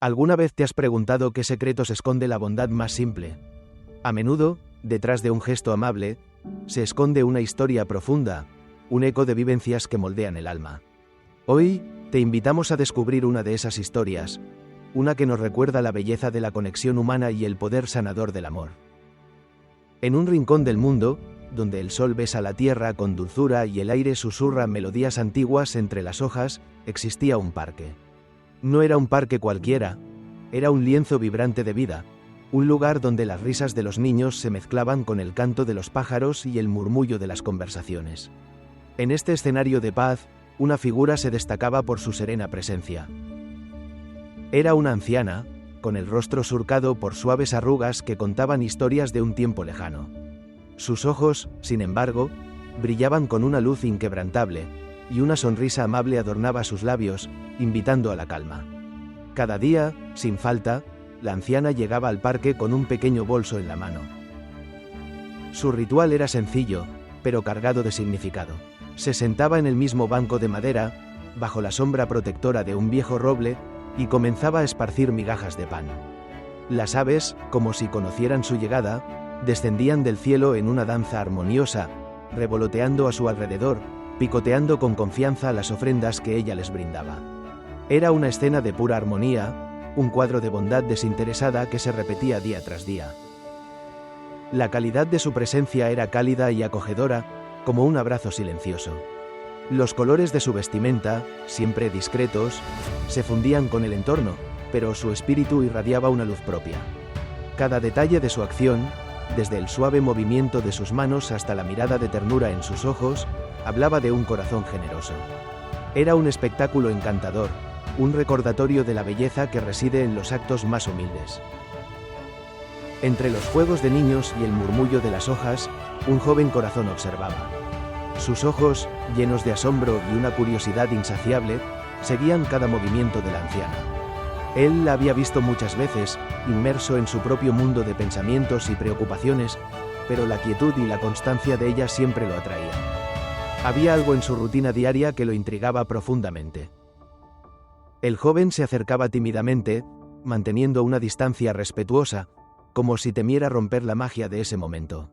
¿Alguna vez te has preguntado qué secretos esconde la bondad más simple? A menudo, detrás de un gesto amable, se esconde una historia profunda, un eco de vivencias que moldean el alma. Hoy, te invitamos a descubrir una de esas historias, una que nos recuerda la belleza de la conexión humana y el poder sanador del amor. En un rincón del mundo, donde el sol besa la tierra con dulzura y el aire susurra melodías antiguas entre las hojas, existía un parque. No era un parque cualquiera, era un lienzo vibrante de vida, un lugar donde las risas de los niños se mezclaban con el canto de los pájaros y el murmullo de las conversaciones. En este escenario de paz, una figura se destacaba por su serena presencia. Era una anciana, con el rostro surcado por suaves arrugas que contaban historias de un tiempo lejano. Sus ojos, sin embargo, brillaban con una luz inquebrantable, y una sonrisa amable adornaba sus labios, invitando a la calma. Cada día, sin falta, la anciana llegaba al parque con un pequeño bolso en la mano. Su ritual era sencillo, pero cargado de significado. Se sentaba en el mismo banco de madera, bajo la sombra protectora de un viejo roble, y comenzaba a esparcir migajas de pan. Las aves, como si conocieran su llegada, descendían del cielo en una danza armoniosa, revoloteando a su alrededor, picoteando con confianza las ofrendas que ella les brindaba. Era una escena de pura armonía, un cuadro de bondad desinteresada que se repetía día tras día. La calidad de su presencia era cálida y acogedora, como un abrazo silencioso. Los colores de su vestimenta, siempre discretos, se fundían con el entorno, pero su espíritu irradiaba una luz propia. Cada detalle de su acción, desde el suave movimiento de sus manos hasta la mirada de ternura en sus ojos, hablaba de un corazón generoso. Era un espectáculo encantador, un recordatorio de la belleza que reside en los actos más humildes. Entre los juegos de niños y el murmullo de las hojas, un joven corazón observaba. Sus ojos, llenos de asombro y una curiosidad insaciable, seguían cada movimiento de la anciana. Él la había visto muchas veces, inmerso en su propio mundo de pensamientos y preocupaciones, pero la quietud y la constancia de ella siempre lo atraían. Había algo en su rutina diaria que lo intrigaba profundamente. El joven se acercaba tímidamente, manteniendo una distancia respetuosa, como si temiera romper la magia de ese momento.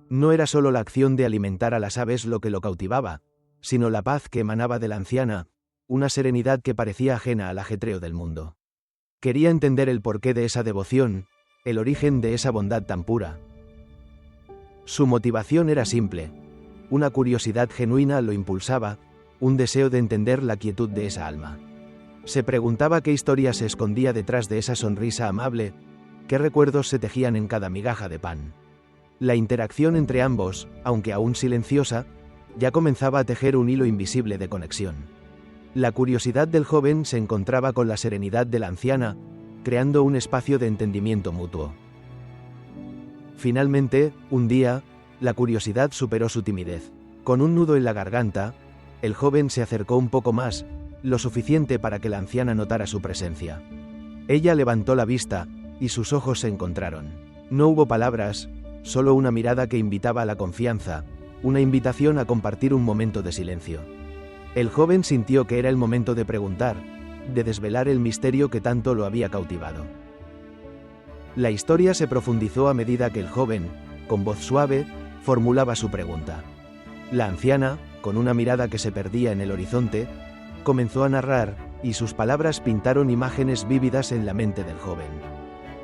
No era solo la acción de alimentar a las aves lo que lo cautivaba, sino la paz que emanaba de la anciana, una serenidad que parecía ajena al ajetreo del mundo. Quería entender el porqué de esa devoción, el origen de esa bondad tan pura. Su motivación era simple. Una curiosidad genuina lo impulsaba, un deseo de entender la quietud de esa alma. Se preguntaba qué historia se escondía detrás de esa sonrisa amable, qué recuerdos se tejían en cada migaja de pan. La interacción entre ambos, aunque aún silenciosa, ya comenzaba a tejer un hilo invisible de conexión. La curiosidad del joven se encontraba con la serenidad de la anciana, creando un espacio de entendimiento mutuo. Finalmente, un día, la curiosidad superó su timidez. Con un nudo en la garganta, el joven se acercó un poco más, lo suficiente para que la anciana notara su presencia. Ella levantó la vista, y sus ojos se encontraron. No hubo palabras, solo una mirada que invitaba a la confianza, una invitación a compartir un momento de silencio. El joven sintió que era el momento de preguntar, de desvelar el misterio que tanto lo había cautivado. La historia se profundizó a medida que el joven, con voz suave, formulaba su pregunta. La anciana, con una mirada que se perdía en el horizonte, comenzó a narrar, y sus palabras pintaron imágenes vívidas en la mente del joven.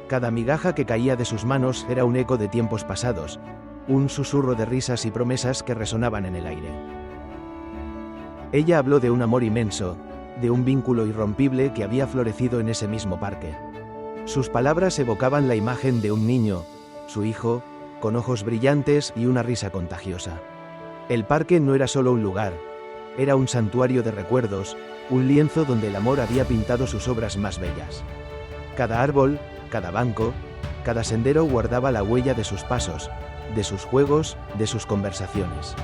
Cada migaja que caía de sus manos era un eco de tiempos pasados, un susurro de risas y promesas que resonaban en el aire. Ella habló de un amor inmenso, de un vínculo irrompible que había florecido en ese mismo parque. Sus palabras evocaban la imagen de un niño, su hijo, con ojos brillantes y una risa contagiosa. El parque no era solo un lugar, era un santuario de recuerdos, un lienzo donde el amor había pintado sus obras más bellas. Cada árbol, cada banco, cada sendero guardaba la huella de sus pasos, de sus juegos, de sus conversaciones.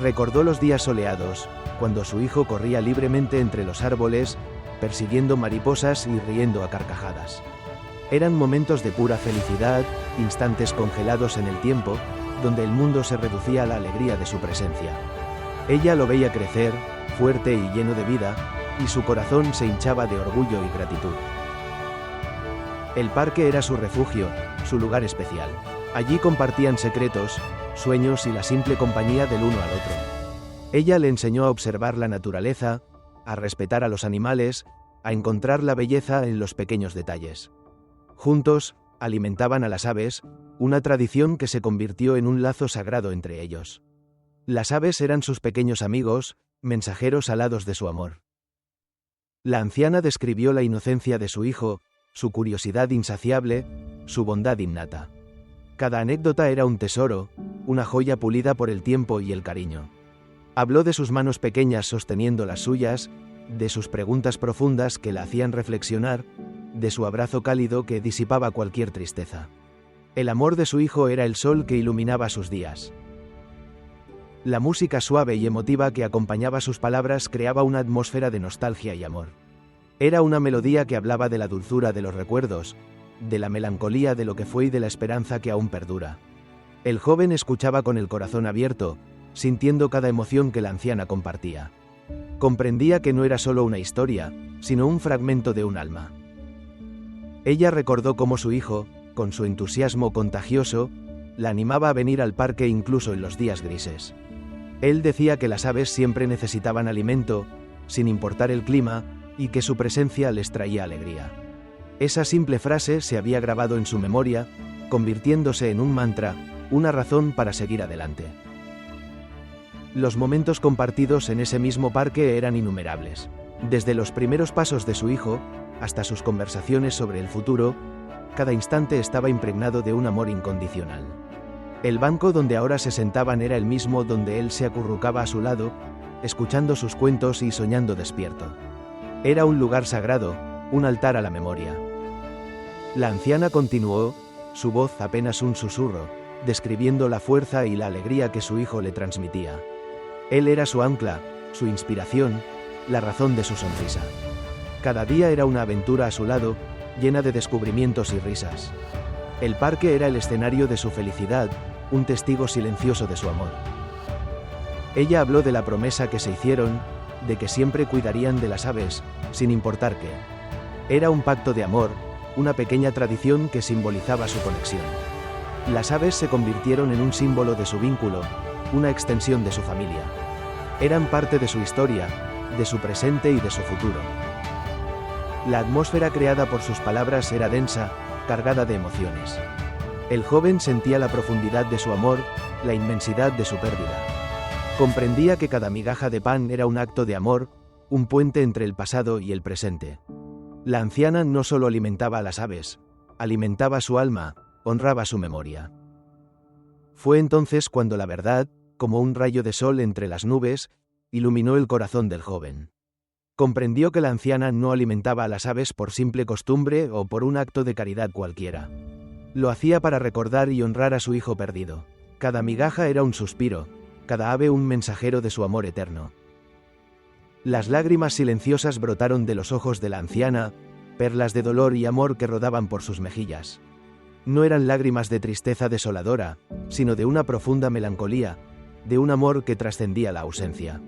Recordó los días soleados, cuando su hijo corría libremente entre los árboles, persiguiendo mariposas y riendo a carcajadas. Eran momentos de pura felicidad, instantes congelados en el tiempo, donde el mundo se reducía a la alegría de su presencia. Ella lo veía crecer, fuerte y lleno de vida, y su corazón se hinchaba de orgullo y gratitud. El parque era su refugio, su lugar especial. Allí compartían secretos, sueños y la simple compañía del uno al otro. Ella le enseñó a observar la naturaleza, a respetar a los animales, a encontrar la belleza en los pequeños detalles. Juntos, alimentaban a las aves, una tradición que se convirtió en un lazo sagrado entre ellos. Las aves eran sus pequeños amigos, mensajeros alados de su amor. La anciana describió la inocencia de su hijo, su curiosidad insaciable, su bondad innata. Cada anécdota era un tesoro, una joya pulida por el tiempo y el cariño. Habló de sus manos pequeñas sosteniendo las suyas, de sus preguntas profundas que la hacían reflexionar, de su abrazo cálido que disipaba cualquier tristeza. El amor de su hijo era el sol que iluminaba sus días. La música suave y emotiva que acompañaba sus palabras creaba una atmósfera de nostalgia y amor. Era una melodía que hablaba de la dulzura de los recuerdos, de la melancolía de lo que fue y de la esperanza que aún perdura. El joven escuchaba con el corazón abierto, sintiendo cada emoción que la anciana compartía. Comprendía que no era solo una historia, sino un fragmento de un alma. Ella recordó cómo su hijo, con su entusiasmo contagioso, la animaba a venir al parque incluso en los días grises. Él decía que las aves siempre necesitaban alimento, sin importar el clima, y que su presencia les traía alegría. Esa simple frase se había grabado en su memoria, convirtiéndose en un mantra, una razón para seguir adelante. Los momentos compartidos en ese mismo parque eran innumerables. Desde los primeros pasos de su hijo, hasta sus conversaciones sobre el futuro, cada instante estaba impregnado de un amor incondicional. El banco donde ahora se sentaban era el mismo donde él se acurrucaba a su lado, escuchando sus cuentos y soñando despierto. Era un lugar sagrado, un altar a la memoria. La anciana continuó, su voz apenas un susurro, describiendo la fuerza y la alegría que su hijo le transmitía. Él era su ancla, su inspiración, la razón de su sonrisa. Cada día era una aventura a su lado, llena de descubrimientos y risas. El parque era el escenario de su felicidad, un testigo silencioso de su amor. Ella habló de la promesa que se hicieron, de que siempre cuidarían de las aves, sin importar qué. Era un pacto de amor, una pequeña tradición que simbolizaba su conexión. Las aves se convirtieron en un símbolo de su vínculo, una extensión de su familia. Eran parte de su historia, de su presente y de su futuro. La atmósfera creada por sus palabras era densa, cargada de emociones. El joven sentía la profundidad de su amor, la inmensidad de su pérdida. Comprendía que cada migaja de pan era un acto de amor, un puente entre el pasado y el presente. La anciana no solo alimentaba a las aves, alimentaba su alma, honraba su memoria. Fue entonces cuando la verdad, como un rayo de sol entre las nubes, iluminó el corazón del joven. Comprendió que la anciana no alimentaba a las aves por simple costumbre o por un acto de caridad cualquiera. Lo hacía para recordar y honrar a su hijo perdido. Cada migaja era un suspiro, cada ave un mensajero de su amor eterno. Las lágrimas silenciosas brotaron de los ojos de la anciana, perlas de dolor y amor que rodaban por sus mejillas. No eran lágrimas de tristeza desoladora, sino de una profunda melancolía, de un amor que trascendía la ausencia.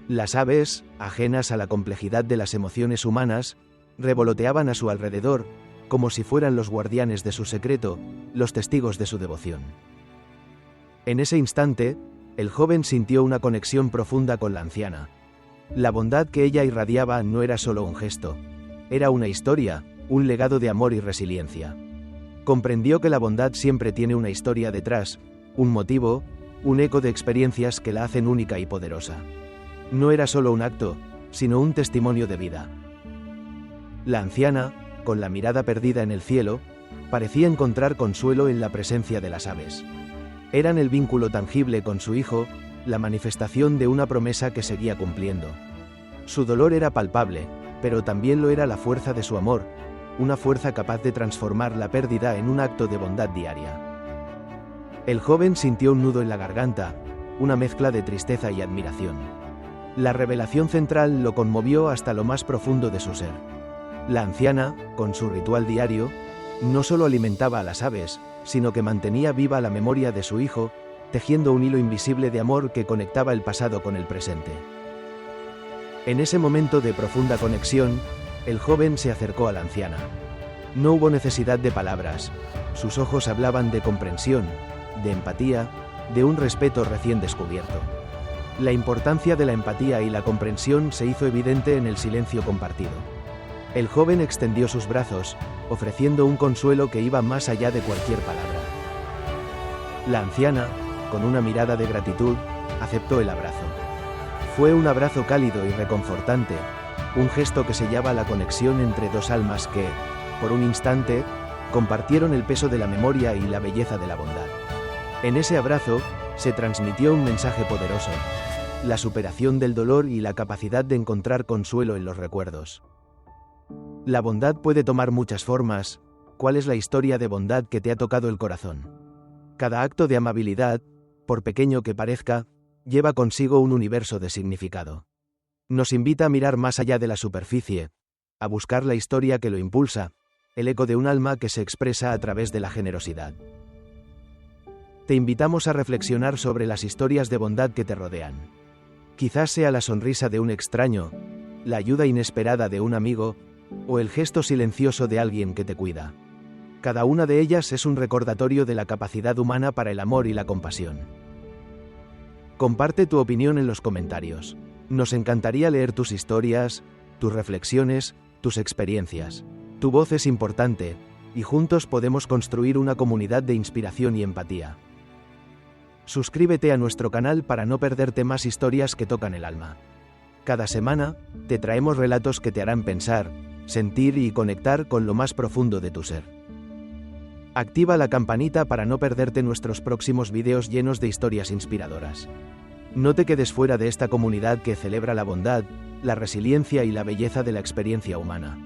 Las aves, ajenas a la complejidad de las emociones humanas, revoloteaban a su alrededor, como si fueran los guardianes de su secreto, los testigos de su devoción. En ese instante, el joven sintió una conexión profunda con la anciana. La bondad que ella irradiaba no era solo un gesto, era una historia, un legado de amor y resiliencia. Comprendió que la bondad siempre tiene una historia detrás, un motivo, un eco de experiencias que la hacen única y poderosa. No era solo un acto, sino un testimonio de vida. La anciana, con la mirada perdida en el cielo, parecía encontrar consuelo en la presencia de las aves. Eran el vínculo tangible con su hijo, la manifestación de una promesa que seguía cumpliendo. Su dolor era palpable, pero también lo era la fuerza de su amor, una fuerza capaz de transformar la pérdida en un acto de bondad diaria. El joven sintió un nudo en la garganta, una mezcla de tristeza y admiración. La revelación central lo conmovió hasta lo más profundo de su ser. La anciana, con su ritual diario, no solo alimentaba a las aves, sino que mantenía viva la memoria de su hijo, tejiendo un hilo invisible de amor que conectaba el pasado con el presente. En ese momento de profunda conexión, el joven se acercó a la anciana. No hubo necesidad de palabras, sus ojos hablaban de comprensión, de empatía, de un respeto recién descubierto. La importancia de la empatía y la comprensión se hizo evidente en el silencio compartido. El joven extendió sus brazos, ofreciendo un consuelo que iba más allá de cualquier palabra. La anciana, con una mirada de gratitud, aceptó el abrazo. Fue un abrazo cálido y reconfortante, un gesto que sellaba la conexión entre dos almas que, por un instante, compartieron el peso de la memoria y la belleza de la bondad. En ese abrazo, se transmitió un mensaje poderoso: la superación del dolor y la capacidad de encontrar consuelo en los recuerdos. La bondad puede tomar muchas formas. ¿Cuál es la historia de bondad que te ha tocado el corazón? Cada acto de amabilidad, por pequeño que parezca, lleva consigo un universo de significado. Nos invita a mirar más allá de la superficie, a buscar la historia que lo impulsa, el eco de un alma que se expresa a través de la generosidad. Te invitamos a reflexionar sobre las historias de bondad que te rodean. Quizás sea la sonrisa de un extraño, la ayuda inesperada de un amigo, o el gesto silencioso de alguien que te cuida. Cada una de ellas es un recordatorio de la capacidad humana para el amor y la compasión. Comparte tu opinión en los comentarios. Nos encantaría leer tus historias, tus reflexiones, tus experiencias. Tu voz es importante, y juntos podemos construir una comunidad de inspiración y empatía. Suscríbete a nuestro canal para no perderte más historias que tocan el alma. Cada semana, te traemos relatos que te harán pensar, sentir y conectar con lo más profundo de tu ser. Activa la campanita para no perderte nuestros próximos vídeos llenos de historias inspiradoras. No te quedes fuera de esta comunidad que celebra la bondad, la resiliencia y la belleza de la experiencia humana.